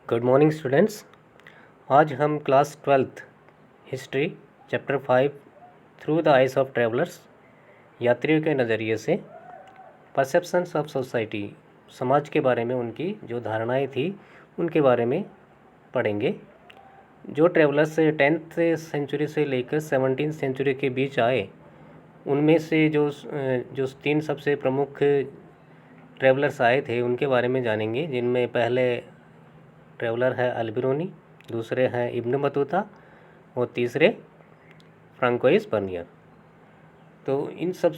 Good morning students. आज हम class 12th history chapter 5 through the eyes of travellers यात्रियों के नज़रिए से परसेप्शंस ऑफ सोसाइटी समाज के बारे में उनकी जो धारणाएं थी उनके बारे में पढ़ेंगे। जो ट्रैवलर्स 10th सेंचुरी से लेकर 17th सेंचुरी के बीच आए उनमें से जो तीन सबसे प्रमुख ट्रैवलर्स आए थे उनके बारे में जानेंगे, जिनमें पहले ट्रैवलर है अल्बिरूनी, दूसरे हैं इब्न बतूता और तीसरे फ्रांकोइस बर्नियर। तो इन सब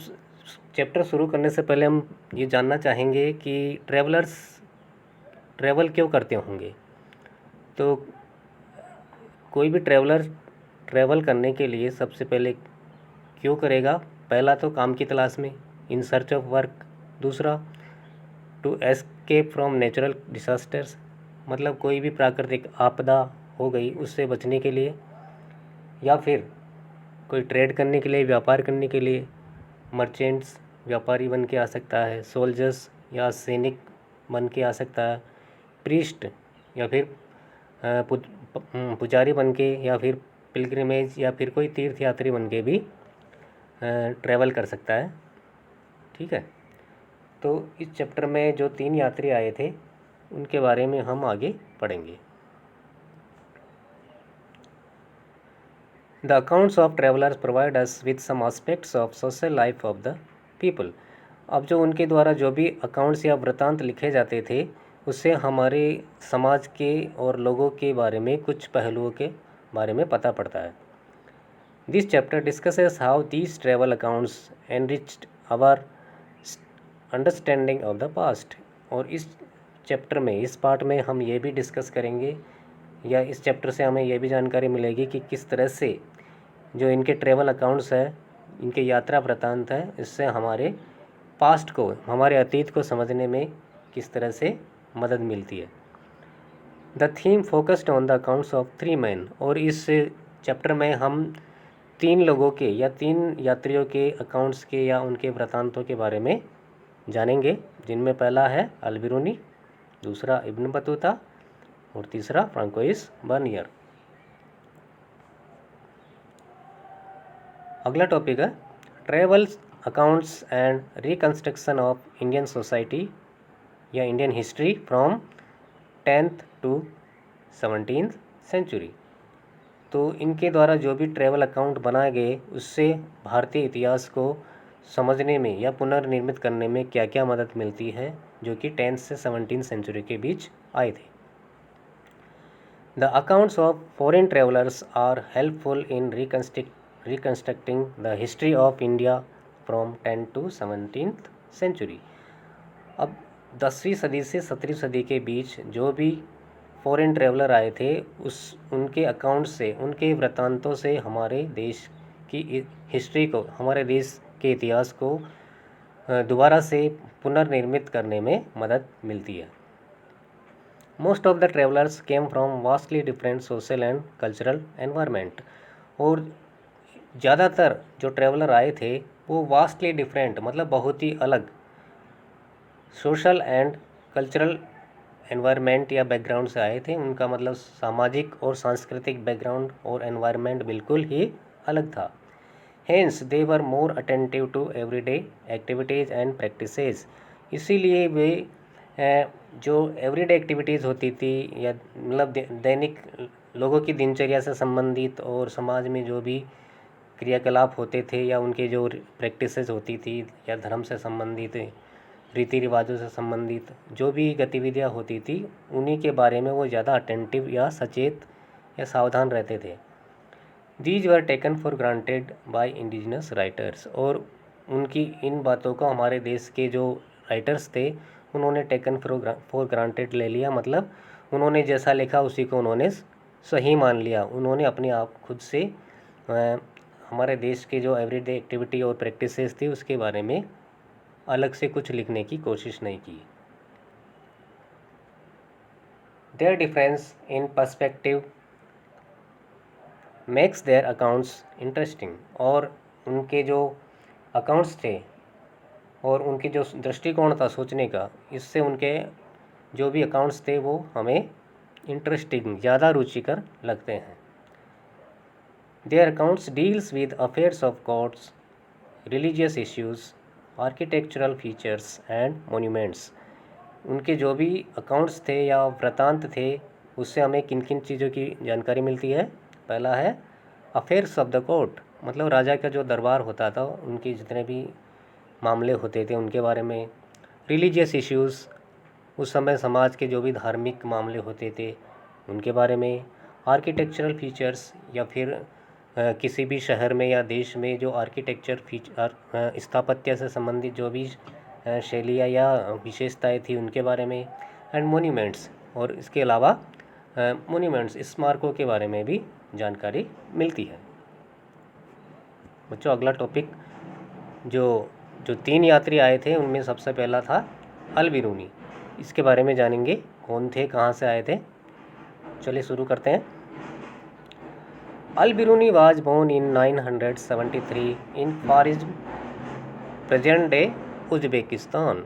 चैप्टर शुरू करने से पहले हम ये जानना चाहेंगे कि ट्रैवलर्स ट्रैवल क्यों करते होंगे। तो कोई भी ट्रैवलर ट्रैवल करने के लिए सबसे पहले क्यों करेगा? पहला तो काम की तलाश में, इन सर्च ऑफ वर्क। दूसरा to escape from natural disasters, मतलब कोई भी प्राकृतिक आपदा हो गई उससे बचने के लिए, या फिर कोई ट्रेड करने के लिए, व्यापार करने के लिए। मर्चेंट्स व्यापारी बन के आ सकता है, सोल्जर्स या सैनिक बन के आ सकता है, प्रीस्ट या फिर पुजारी बन के, या फिर पिलग्रिमेज या फिर कोई तीर्थयात्री बन के भी ट्रैवल कर सकता है। ठीक है, तो इस चैप्टर में जो तीन यात्री आए थे उनके बारे में हम आगे पढ़ेंगे। The accounts of travellers provide us with some aspects of social life of the people. अब जो उनके द्वारा जो भी अकाउंट्स या वृत्तांत लिखे जाते थे उससे हमारे समाज के और लोगों के बारे में कुछ पहलुओं के बारे में पता पड़ता है। This chapter discusses how these travel accounts enriched our understanding of the past. और इस चैप्टर में, इस पार्ट में हम ये भी डिस्कस करेंगे, या इस चैप्टर से हमें ये भी जानकारी मिलेगी कि किस तरह से जो इनके ट्रैवल अकाउंट्स है, इनके यात्रा वृत्तांत है, इससे हमारे पास्ट को, हमारे अतीत को समझने में किस तरह से मदद मिलती है। The theme focused on the accounts of 3 man. और इस चैप्टर में हम 3 लोगों के या 3 यात्रियों के अकाउंट्स के या उनके वृत्तांतों के बारे में जानेंगे, जिनमें पहला है अल्बिरूनी, दूसरा इब्न बतूता और तीसरा फ्रांकोइस बर्नियर। अगला टॉपिक है travel accounts and reconstruction of Indian society या Indian history from 10th to 17th century. तो इनके द्वारा जो भी ट्रैवल अकाउंट बनाए गए उससे भारतीय इतिहास को समझने में या पुनर्निर्मित करने में क्या क्या मदद मिलती है, जो कि 10th से 17th सेंचुरी के बीच आए थे। The accounts of foreign travellers are helpful in reconstructing the history of India from 10th to 17th century. अब 10वीं सदी से 17वीं सदी के बीच जो भी फॉरेन ट्रैवलर आए थे उनके अकाउंट से, उनके वृत्तांतों से हमारे देश की हिस्ट्री को, हमारे देश के इतिहास को दोबारा से पुनर्निर्मित करने में मदद मिलती है। Most of the travellers came from vastly different social and cultural environment. और ज़्यादातर जो ट्रैवलर आए थे वो वास्टली डिफरेंट, मतलब बहुत ही अलग सोशल एंड कल्चरल एनवायरनमेंट या बैकग्राउंड से आए थे। उनका मतलब सामाजिक और सांस्कृतिक बैकग्राउंड और एनवायरनमेंट बिल्कुल ही अलग था। Hence they were more attentive to everyday activities and practices. इसीलिए वे जो एवरीडे एक्टिविटीज़ होती थी या मतलब दैनिक लोगों की दिनचर्या से संबंधित और समाज में जो भी क्रियाकलाप होते थे या उनके जो प्रैक्टिसेस होती थी या धर्म से संबंधित, रीति रिवाजों से संबंधित जो भी गतिविधियाँ होती थी उन्हीं के बारे में वो ज़्यादा अटेंटिव या सचेत या सावधान रहते थे। These were taken for granted by indigenous writers. और उनकी इन बातों को हमारे देश के जो राइटर्स थे उन्होंने टेकन फॉर ग्रांटेड ले लिया, मतलब उन्होंने जैसा लिखा उसी को उन्होंने सही मान लिया। उन्होंने अपने आप खुद से हमारे देश के जो एवरीडे एक्टिविटी और प्रैक्टिसेस थी उसके बारे में अलग से कुछ लिखने की कोशिश नहीं की। Their difference in perspective makes their accounts interesting. और उनके जो अकाउंट्स थे और उनकी जो दृष्टिकोण था सोचने का, इससे उनके जो भी अकाउंट्स थे वो हमें इंटरेस्टिंग, ज़्यादा रुचिकर लगते हैं। Their accounts deals with affairs of courts, religious issues, architectural features and monuments. उनके जो भी अकाउंट्स थे या वृतांत थे उससे हमें किन किन चीज़ों की जानकारी मिलती है। पहला है अफेयर्स ऑफ द कोर्ट, मतलब राजा का जो दरबार होता था उनके जितने भी मामले होते थे उनके बारे में। रिलीजियस इश्यूज़, उस समय समाज के जो भी धार्मिक मामले होते थे उनके बारे में। आर्किटेक्चरल फीचर्स, या फिर किसी भी शहर में या देश में जो आर्किटेक्चर फीचर स्थापत्य से संबंधित जो भी शैलियाँ या विशेषताएं थी उनके बारे में। एंड मोन्यूमेंट्स, और इसके अलावा मोन्यूमेंट्स स्मारकों के बारे में भी जानकारी मिलती है। बच्चों, अगला टॉपिक जो जो 3 यात्री आए थे उनमें सबसे पहला था अल बिरूनी। इसके बारे में जानेंगे, कौन थे, कहाँ से आए थे। चलिए शुरू करते हैं। Al Biruni was born in 973 in Khwarizm, present day Uzbekistan.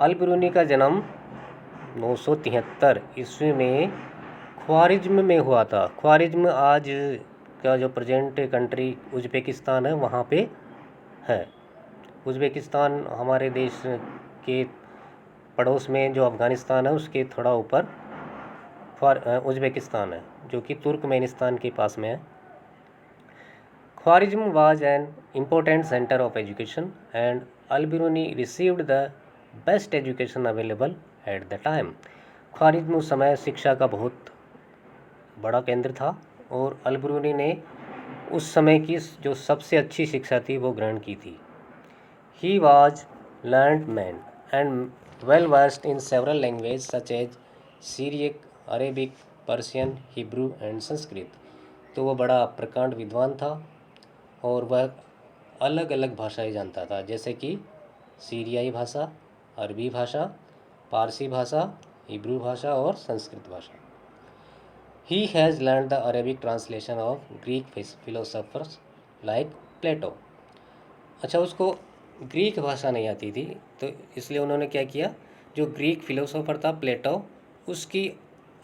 Al Biruni का जन्म 973 ईस्वी में ख्वारिज़्म में हुआ था। ख्वारिज़्म आज का जो प्रेजेंट कंट्री उज़्बेकिस्तान है वहाँ पे है। उज़्बेकिस्तान हमारे देश के पड़ोस में जो अफ़गानिस्तान है उसके थोड़ा ऊपर उज़्बेकिस्तान है, जो कि तुर्कमेनिस्तान के पास में है। Khwarizm was an important centre of education and Al Biruni received the best education available at the time. Khwarizm उस समय शिक्षा का बहुत बड़ा केंद्र था और अल बिरूनी ने उस समय की जो सबसे अच्छी शिक्षा थी वो ग्रहण की थी। He was learned man and well versed in several language such as Syriac, Arabic, Persian, Hebrew and Sanskrit. तो वो बड़ा प्रकांड विद्वान था और वह अलग अलग भाषाएं जानता था, जैसे कि सीरियाई भाषा, अरबी भाषा, पारसी भाषा, हिब्रू भाषा और संस्कृत भाषा। He has learned the Arabic translation of Greek philosophers like Plato। अच्छा, उसको ग्रीक भाषा नहीं आती थी तो इसलिए उन्होंने क्या किया, जो ग्रीक फिलोसोफर था प्लेटो, उसकी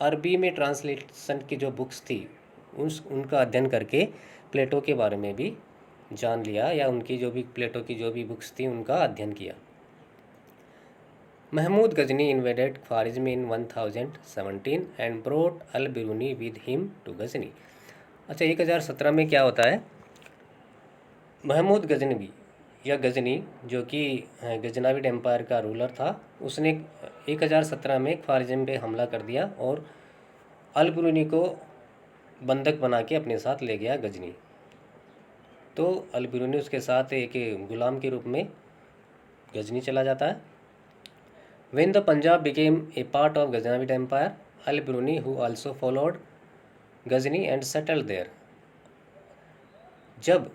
अरबी में ट्रांसलेशन की जो बुक्स थी उनका अध्ययन करके प्लेटो के बारे में भी जान लिया, या उनकी जो भी प्लेटो की जो भी बुक्स थी उनका अध्ययन किया। Mahmud Ghazni invaded Khwarizm in 1017 and brought Al Biruni with him to Ghazni. अच्छा, 1017 में क्या होता है, महमूद गजनवी या गजनी, जो कि गजनाविड एम्पायर का रूलर था, उसने 1017 में ख्वारिज़्म पे हमला कर दिया और अल बिरूनी को बंधक बना के अपने साथ ले गया गजनी। तो अल बिरूनी उसके साथ एक गुलाम के रूप में गजनी चला जाता है। When the Punjab became a part of Ghaznavid Empire, Al-Biruni, who also followed Ghazni and settled there। जब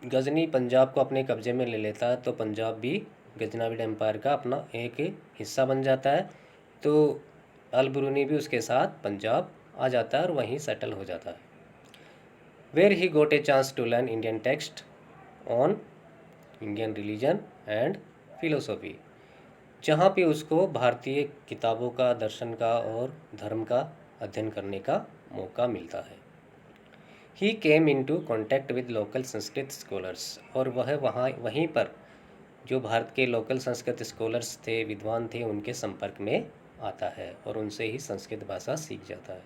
गजनी पंजाब को अपने कब्जे में ले लेता है तो पंजाब भी गजनाविड एम्पायर का अपना एक हिस्सा बन जाता है। तो अल-बिरूनी भी उसके साथ पंजाब आ जाता है और वहीं सेटल हो जाता है। Where he got a chance to learn Indian text on Indian religion and philosophy, जहाँ पे उसको भारतीय किताबों का, दर्शन का और धर्म का अध्ययन करने का मौका मिलता है। He came into contact with local Sanskrit scholars, और वह वहीं पर जो भारत के लोकल संस्कृत स्कॉलर्स थे, विद्वान थे, उनके संपर्क में आता है और उनसे ही संस्कृत भाषा सीख जाता है।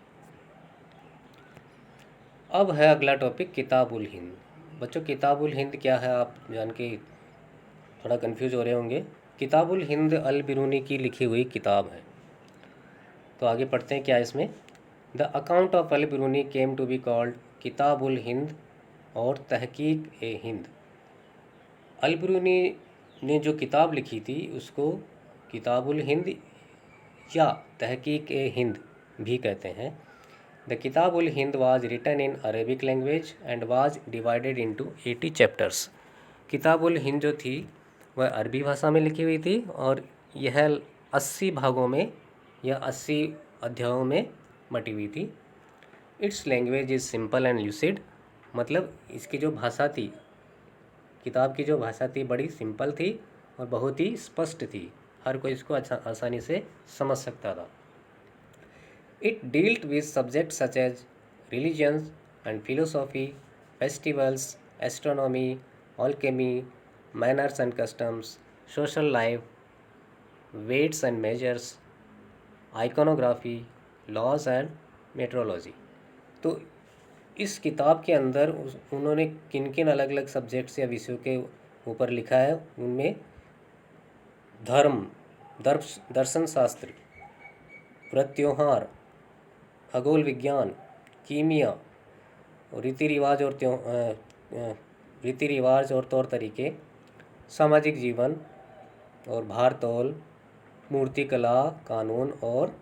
अब है अगला टॉपिक किताबुल हिंद। बच्चों, किताबुल हिंद क्या है आप जान के थोड़ा कन्फ्यूज हो रहे होंगे। किताबुल हिंद अल बिरूनी की लिखी हुई किताब है। तो आगे पढ़ते हैं क्या इसमें। The account of Al Biruni came to be called Kitabul Hind और तहकीक ए हिंद। अल बिरूनी ने जो किताब लिखी थी उसको किताबुल हिंद या तहकीक ए हिंद भी कहते हैं। The Kitabul Hind was written in Arabic language and was divided into 80 chapters. Kitabul Hind जो थी वह अरबी भाषा में लिखी हुई थी और यह 80 भागों में या 80 अध्यायों में बटी हुई थी। It's language is simple and lucid, मतलब इसकी जो भाषा थी, किताब की जो भाषा थी बड़ी सिंपल थी और बहुत ही स्पष्ट थी, हर कोई इसको आसानी से समझ सकता था। It dealt with subjects such as religion and philosophy, festivals, astronomy, alchemy, manners and customs, social life, weights and measures, iconography, laws and meteorology. तो इस किताब के अंदर उन्होंने किन किन अलग अलग सब्जेक्ट्स या विषयों के ऊपर लिखा है, उनमें धर्म, दर्शन शास्त्र, व्रत त्योहार, खगोल विज्ञान, कीमिया, रीति रिवाज और तौर तरीके, सामाजिक जीवन और भार तौल, मूर्तिकला, कानून और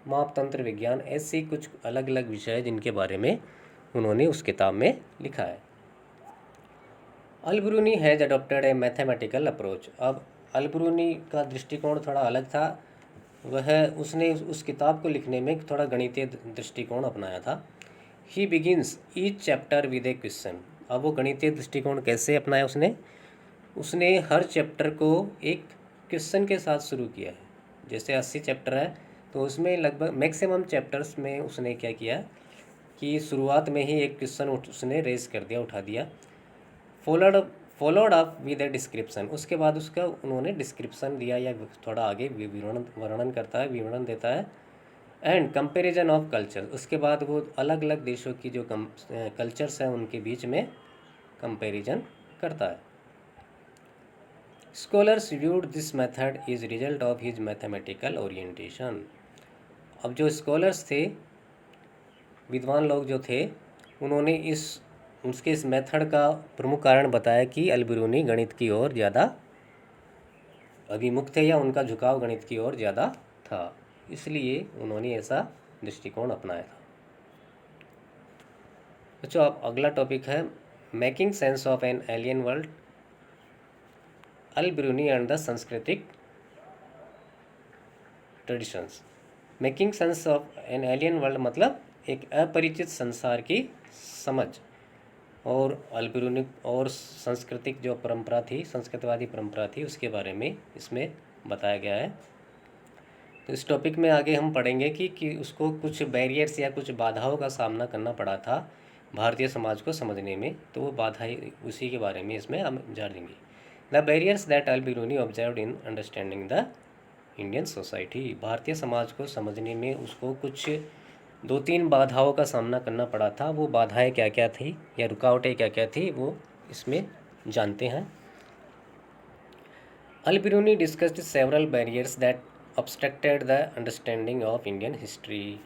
मापतंत्र विज्ञान, ऐसी कुछ अलग अलग विषय हैं जिनके बारे में उन्होंने उस किताब में लिखा है। Al Biruni has adopted a mathematical approach. अब अल-बिरूनी का दृष्टिकोण थोड़ा अलग था। उसने उस किताब को लिखने में थोड़ा गणितीय दृष्टिकोण अपनाया था। He begins each chapter with a question. अब वो गणितीय दृष्टिकोण कैसे अपनाया उसने हर चैप्टर को एक क्वेश्चन के साथ शुरू किया है। जैसे 80 चैप्टर है तो उसमें लगभग मैक्सिमम चैप्टर्स में उसने क्या किया कि शुरुआत में ही एक क्वेश्चन उसने रेज कर दिया, उठा दिया। Followed up with a description. उसके बाद उसका उन्होंने डिस्क्रिप्शन दिया या थोड़ा आगे विवरण देता है। And comparison of culture. उसके बाद वो अलग अलग देशों की जो कल्चर्स हैं उनके बीच में कंपैरिजन करता है। Scholars viewed this method is result of his mathematical orientation. अब जो स्कॉलर्स थे, विद्वान लोग जो थे, उन्होंने उसके इस मेथड का प्रमुख कारण बताया कि अल-बिरूनी गणित की ओर ज़्यादा अभिमुख थे या उनका झुकाव गणित की ओर ज़्यादा था, इसलिए उन्होंने ऐसा दृष्टिकोण अपनाया था। बच्चों, अब अगला टॉपिक है making sense of an alien world, Al Biruni and the सांस्कृतिक traditions. Making sense of an alien world मतलब एक अपरिचित संसार की समझ, और अल-बिरूनी और सांस्कृतिक जो परंपरा थी, संस्कृतवादी परंपरा थी, उसके बारे में इसमें बताया गया है। तो इस टॉपिक में आगे हम पढ़ेंगे कि उसको कुछ बैरियर्स या कुछ बाधाओं का सामना करना पड़ा था भारतीय समाज को समझने में, तो वो बाधाएं उसी के बारे में इसमें हम जानेंगे। The barriers that Al Biruni observed in understanding the Indian society. भारतीय समाज को समझने में उसको कुछ 2-3 बाधाओं का सामना करना पड़ा था। वो बाधाएं क्या क्या थी या रुकावटें क्या क्या थी, वो इसमें जानते हैं। Al Biruni discussed several barriers that obstructed the understanding of Indian history।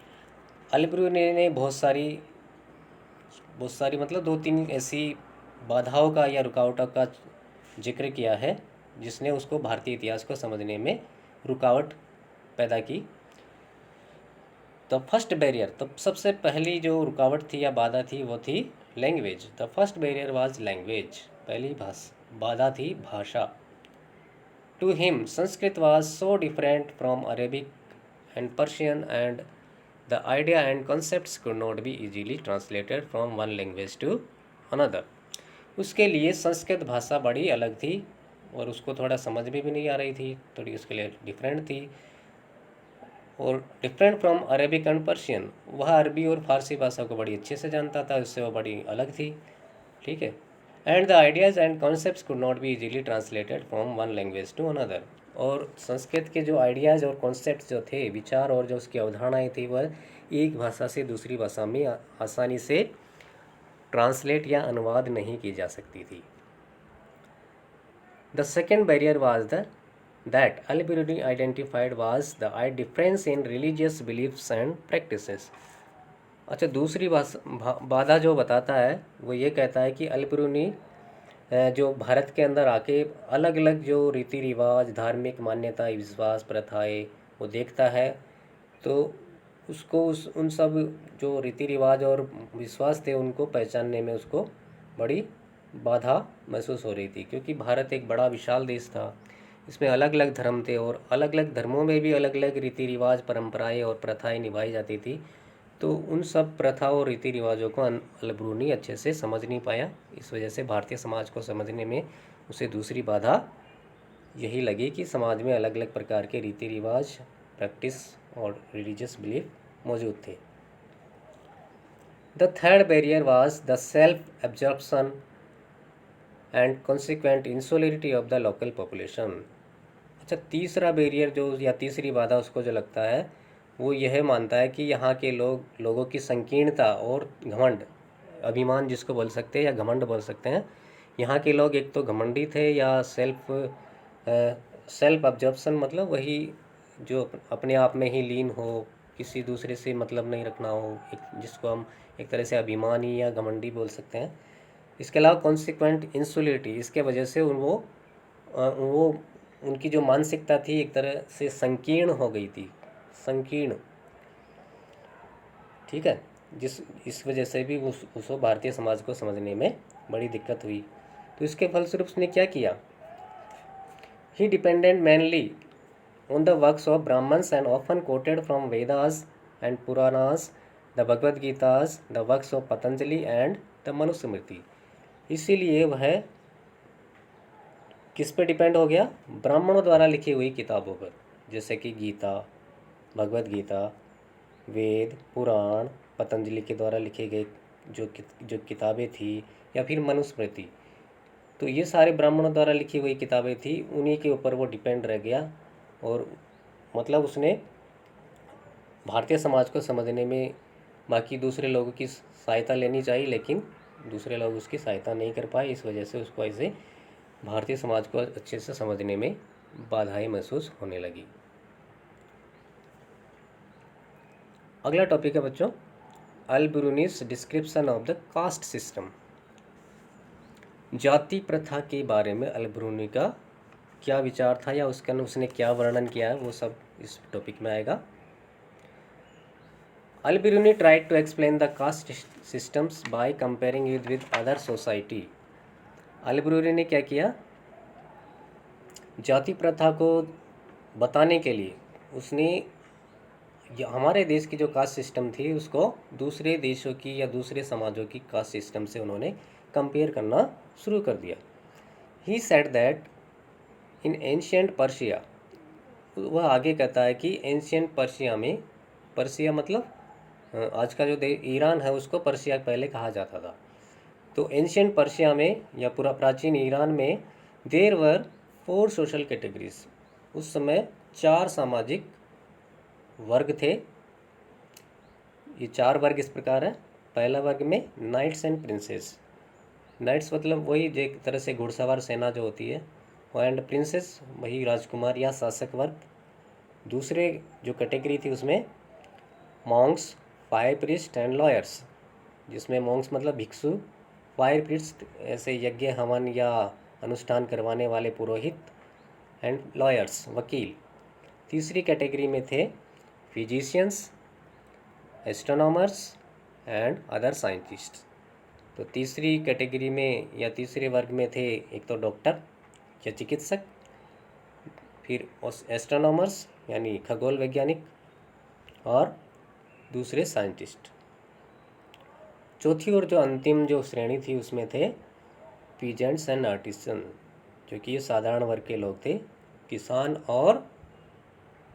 Al Biruni ने बहुत सारी मतलब 2-3 ऐसी बाधाओं का या रुकावटों का जिक्र किया है जिसने उसको भारतीय इतिहास को समझने में रुकावट पैदा की। द फर्स्ट बैरियर, तो सबसे पहली जो रुकावट थी या बाधा थी वो थी language. The first barrier was language. पहली बाधा थी भाषा। To him, Sanskrit was so different from Arabic and Persian, and the idea and concepts could not be easily translated from one language to another। उसके लिए संस्कृत भाषा बड़ी अलग थी और उसको थोड़ा समझ में भी नहीं आ रही थी, थोड़ी उसके लिए डिफरेंट थी। और different from Arabic and Persian, वह अरबी और फारसी भाषा को बड़ी अच्छे से जानता था, उससे वह बड़ी अलग थी। ठीक है। And the ideas and concepts could not be easily translated from one language to another. और संस्कृत के जो आइडियाज़ और कॉन्सेप्ट्स जो थे, विचार और जो उसकी अवधारणाएँ थी, वह एक भाषा से दूसरी भाषा में आसानी से ट्रांसलेट या अनुवाद नहीं की जा सकती थी। The second barrier was that Al Biruni identified was the difference in religious beliefs and practices. अच्छा, दूसरी बाधा जो बताता है वो ये कहता है कि अल-बिरूनी जो भारत के अंदर आके अलग अलग जो रीति रिवाज, धार्मिक मान्यता, विश्वास, प्रथाएं वो देखता है, तो उसको उन सब जो रीति रिवाज और विश्वास थे उनको पहचानने में उसको बड़ी बाधा महसूस हो रही थी, क्योंकि भारत एक बड़ा विशाल देश था। इसमें अलग अलग धर्म थे और अलग अलग धर्मों में भी अलग अलग रीति रिवाज, परंपराएं और प्रथाएं निभाई जाती थी। तो उन सब प्रथाओं और रीति रिवाजों को अल-बिरूनी अच्छे से समझ नहीं पाया। इस वजह से भारतीय समाज को समझने में उसे दूसरी बाधा यही लगी कि समाज में अलग अलग प्रकार के रीति रिवाज, प्रैक्टिस और रिलीजियस बिलीफ मौजूद थे। The third barrier was the self absorption and consequent insularity of the local population. अच्छा, तीसरा बैरियर जो या तीसरी बाधा उसको जो लगता है वो यह मानता है कि यहाँ के लोगों की संकीर्णता और घमंड, अभिमान जिसको बोल सकते हैं या घमंड बोल सकते हैं। यहाँ के लोग एक तो घमंडी थे या सेल्फ अब्जॉर्प्शन मतलब वही जो अपने आप में ही लीन हो, किसी दूसरे से मतलब नहीं रखना हो, जिसको हम एक तरह से अभिमानी या घमंडी बोल सकते हैं। इसके अलावा कॉन्सिक्वेंट इंसुलिटी, इसके वजह से वो उनकी जो मानसिकता थी एक तरह से संकीर्ण हो गई थी, संकीर्ण, ठीक है, इस वजह से भी उसको भारतीय समाज को समझने में बड़ी दिक्कत हुई। तो इसके फलस्वरूप उसने क्या किया, he dependent mainly on the works of Brahmins and often quoted from Vedas and Puranas, the Bhagavad Gitas, the works of Patanjali and the Manusmriti। इसीलिए वह किस पे डिपेंड हो गया, ब्राह्मणों द्वारा लिखी हुई किताबों पर, जैसे कि गीता, भगवद गीता, वेद, पुराण, पतंजलि के द्वारा लिखे गए जो किताबें थी, या फिर मनुस्मृति। तो ये सारे ब्राह्मणों द्वारा लिखी हुई किताबें थी, उन्हीं के ऊपर वो डिपेंड रह गया। और मतलब उसने भारतीय समाज को समझने में बाकी दूसरे लोगों की सहायता लेनी चाहिए, लेकिन दूसरे लोग उसकी सहायता नहीं कर पाए। इस वजह से उसको ऐसे भारतीय समाज को अच्छे से समझने में बाधाएं महसूस होने लगी। अगला टॉपिक है बच्चों, Al Biruni's description of the caste system. जाति प्रथा के बारे में अल-बिरूनी का क्या विचार था या उसने क्या वर्णन किया है, वो सब इस टॉपिक में आएगा। Al Biruni tried to explain the caste systems by comparing it with other society. Al Biruni ने क्या किया, जाति प्रथा को बताने के लिए उसने हमारे देश की जो कास्ट सिस्टम थी उसको दूसरे देशों की या दूसरे समाजों की कास्ट सिस्टम से उन्होंने कंपेयर करना शुरू कर दिया। He said that in ancient Persia, वह आगे कहता है कि एंशियंट पर्शिया में, पर्शिया मतलब आज का जो ईरान है उसको पर्शिया पहले कहा जाता था। तो एंशियंट पर्शिया में या पूरा प्राचीन ईरान में देयर वर 4 सोशल कैटेगरीज, उस समय 4 सामाजिक वर्ग थे। ये 4 वर्ग इस प्रकार है। पहला वर्ग में नाइट्स एंड प्रिंसेस, नाइट्स मतलब वही एक तरह से घुड़सवार सेना जो होती है, एंड प्रिंसेस वही राजकुमार या शासक वर्ग। दूसरे जो कैटेगरी थी उसमें Monks, fire priest and lawyers, जिसमें मॉन्क्स मतलब भिक्षु, फायर प्रीस्ट ऐसे यज्ञ हवन या अनुष्ठान करवाने वाले पुरोहित, एंड लॉयर्स वकील। तीसरी कैटेगरी में थे physicians, astronomers and other scientist. तो तीसरी कैटेगरी में या तीसरे वर्ग में थे एक तो डॉक्टर या चिकित्सक, फिर एस्ट्रोनॉमर्स यानी खगोल वैज्ञानिक, और दूसरे साइंटिस्ट। चौथी और जो अंतिम जो श्रेणी थी उसमें थे पीजेंट्स एंड आर्टिसन, जो कि ये साधारण वर्ग के लोग थे, किसान और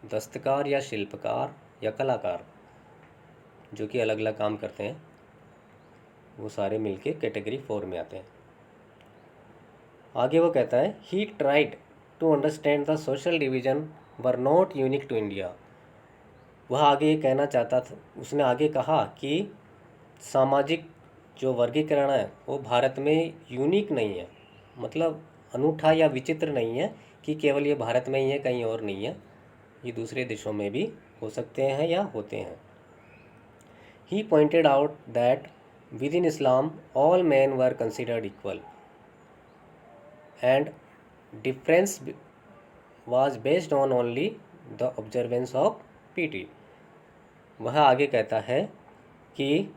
दस्तकार या शिल्पकार या कलाकार, जो कि अलग अलग काम करते हैं, वो सारे मिलके कैटेगरी 4 में आते हैं। आगे वो कहता है he tried to understand the social division were not unique to India. वह आगे ये कहना चाहता था, उसने आगे कहा कि सामाजिक जो वर्गीकरण है वो भारत में यूनिक नहीं है, मतलब अनूठा या विचित्र नहीं है कि केवल ये भारत में ही है, कहीं और नहीं है, ये दूसरे देशों में भी हो सकते हैं या होते हैं। He pointed out that within Islam all men were considered equal and difference was based on only the observance of piety. वह आगे कहता है कि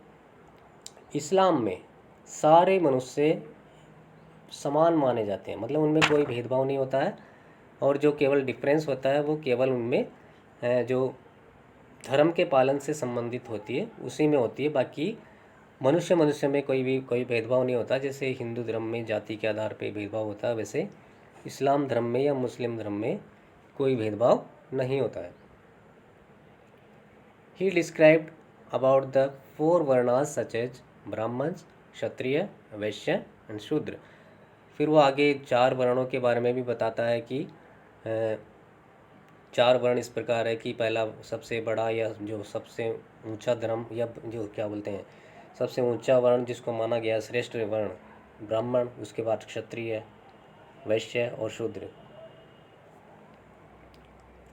इस्लाम में सारे मनुष्य समान माने जाते हैं, मतलब उनमें कोई भेदभाव नहीं होता है, और जो केवल डिफरेंस होता है वो केवल उनमें जो धर्म के पालन से संबंधित होती है उसी में होती है। बाकी मनुष्य में कोई भेदभाव नहीं होता। जैसे हिंदू धर्म में जाति के आधार पर भेदभाव होता है, वैसे इस्लाम धर्म में या मुस्लिम धर्म में कोई भेदभाव नहीं होता है। He described about the four varnas such as ब्राह्मण, क्षत्रिय, वैश्य एंड शूद्र। फिर वो आगे 4 वर्णों के बारे में भी बताता है कि 4 वर्ण इस प्रकार है कि पहला सबसे बड़ा या जो सबसे ऊंचा धर्म या जो क्या बोलते हैं सबसे ऊंचा वर्ण जिसको माना गया श्रेष्ठ वर्ण ब्राह्मण, उसके बाद क्षत्रिय, वैश्य और Shudra.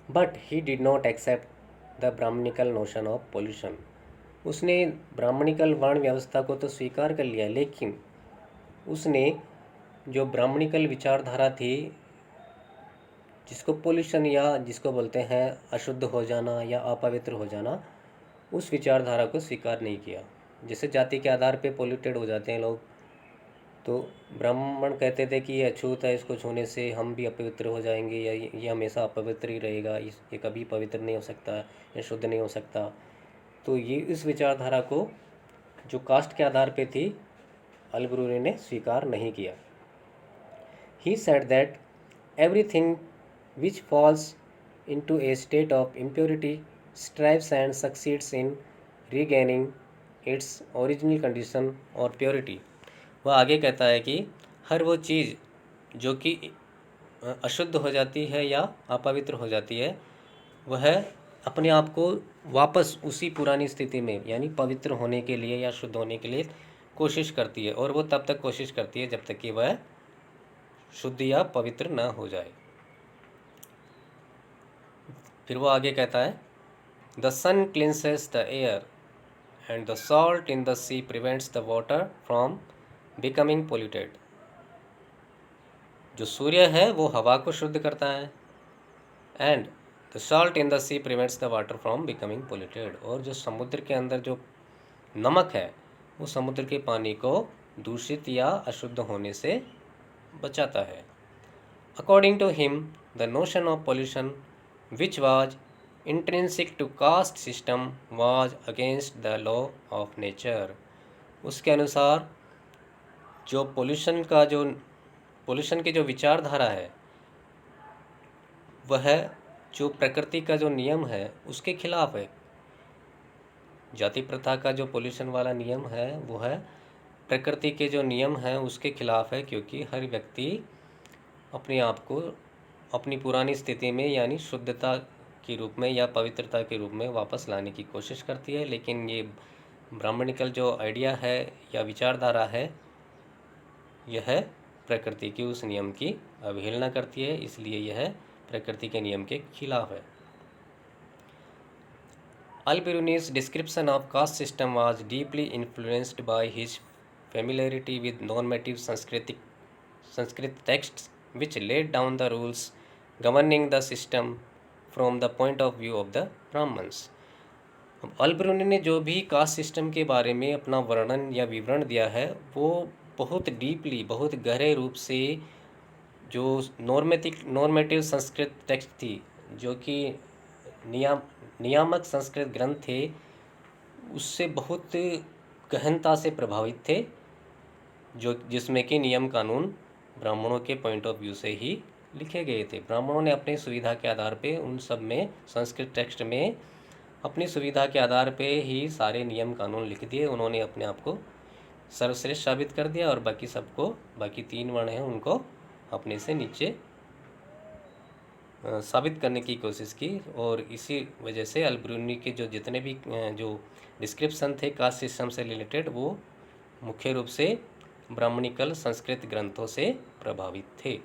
But he did not accept the Brahmanical notion of pollution. उसने ब्राह्मणिकल वर्ण व्यवस्था को तो स्वीकार कर लिया, लेकिन उसने जो ब्राह्मणिकल विचारधारा थी जिसको पोल्यूशन या जिसको बोलते हैं अशुद्ध हो जाना या अपवित्र हो जाना, उस विचारधारा को स्वीकार नहीं किया। जैसे जाति के आधार पे पोल्यूटेड हो जाते हैं लोग, तो ब्राह्मण कहते थे कि ये अछूत है, इसको छूने से हम भी अपवित्र हो जाएंगे या ये हमेशा अपवित्र ही रहेगा, ये कभी पवित्र नहीं हो सकता या शुद्ध नहीं हो सकता। तो ये इस विचारधारा को जो कास्ट के आधार पे थी अल ब्रूनी ने स्वीकार नहीं किया। He said that everything which falls into a state of impurity strives and succeeds in regaining its original condition और purity। वह आगे कहता है कि हर वो चीज़ जो कि अशुद्ध हो जाती है या अपवित्र हो जाती है, वह अपने आप को वापस उसी पुरानी स्थिति में यानी पवित्र होने के लिए या शुद्ध होने के लिए कोशिश करती है, और वो तब तक कोशिश करती है जब तक कि वह शुद्ध या पवित्र न हो जाए। फिर वो आगे कहता है the sun cleanses the air and the salt in the sea prevents the water from becoming polluted. जो सूर्य है वो हवा को शुद्ध करता है, and the salt in the sea prevents the water from becoming polluted. और जो समुद्र के अंदर जो नमक है वो समुद्र के पानी को दूषित या अशुद्ध होने से बचाता है। According to him the notion of pollution which was intrinsic to caste system was against the law of nature। उसके अनुसार जो पोल्यूशन की जो विचारधारा है वह जो प्रकृति का जो नियम है उसके खिलाफ है। जाति प्रथा का जो पोल्यूशन वाला नियम है वो है प्रकृति के जो नियम हैं उसके खिलाफ है, क्योंकि हर व्यक्ति अपने आप को अपनी पुरानी स्थिति में यानी शुद्धता के रूप में या पवित्रता के रूप में वापस लाने की कोशिश करती है। लेकिन ये ब्राह्मणिकल जो आइडिया है या विचारधारा है यह प्रकृति की उस नियम की अवहेलना करती है, इसलिए यह प्रकृति के नियम के खिलाफ है। अल बिरूनी's description of caste system was deeply influenced by his familiarity with normative Sanskrit texts which laid down the rules governing the system from the point of view of the Brahmins। अल बिरूनी ने जो भी कास्ट सिस्टम के बारे में अपना वर्णन या विवरण दिया है वो बहुत डीपली, बहुत गहरे रूप से जो नॉर्मेटिव संस्कृत टेक्स्ट थी, जो कि नियामक संस्कृत ग्रंथ थे, उससे बहुत गहनता से प्रभावित थे, जो जिसमें कि नियम कानून ब्राह्मणों के पॉइंट ऑफ व्यू से ही लिखे गए थे। ब्राह्मणों ने अपनी सुविधा के आधार पे उन सब में संस्कृत टेक्स्ट में अपनी सुविधा के आधार पे ही सारे नियम कानून लिख दिए। उन्होंने अपने आप को सर्वश्रेष्ठ साबित कर दिया और बाकी सबको, बाकी 3 वर्ण हैं उनको अपने से नीचे साबित करने की कोशिश की। और इसी वजह से अल बिरूनी के जो जितने भी जो डिस्क्रिप्शन थे कास्ट सिस्टम से रिलेटेड वो मुख्य रूप से ब्राह्मणिकल संस्कृत ग्रंथों से प्रभावित थे।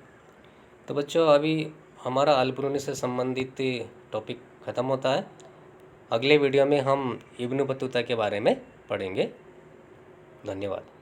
तो बच्चों अभी हमारा अल बिरूनी से संबंधित टॉपिक ख़त्म होता है। अगले वीडियो में हम इब्न बतूता के बारे में पढ़ेंगे। धन्यवाद।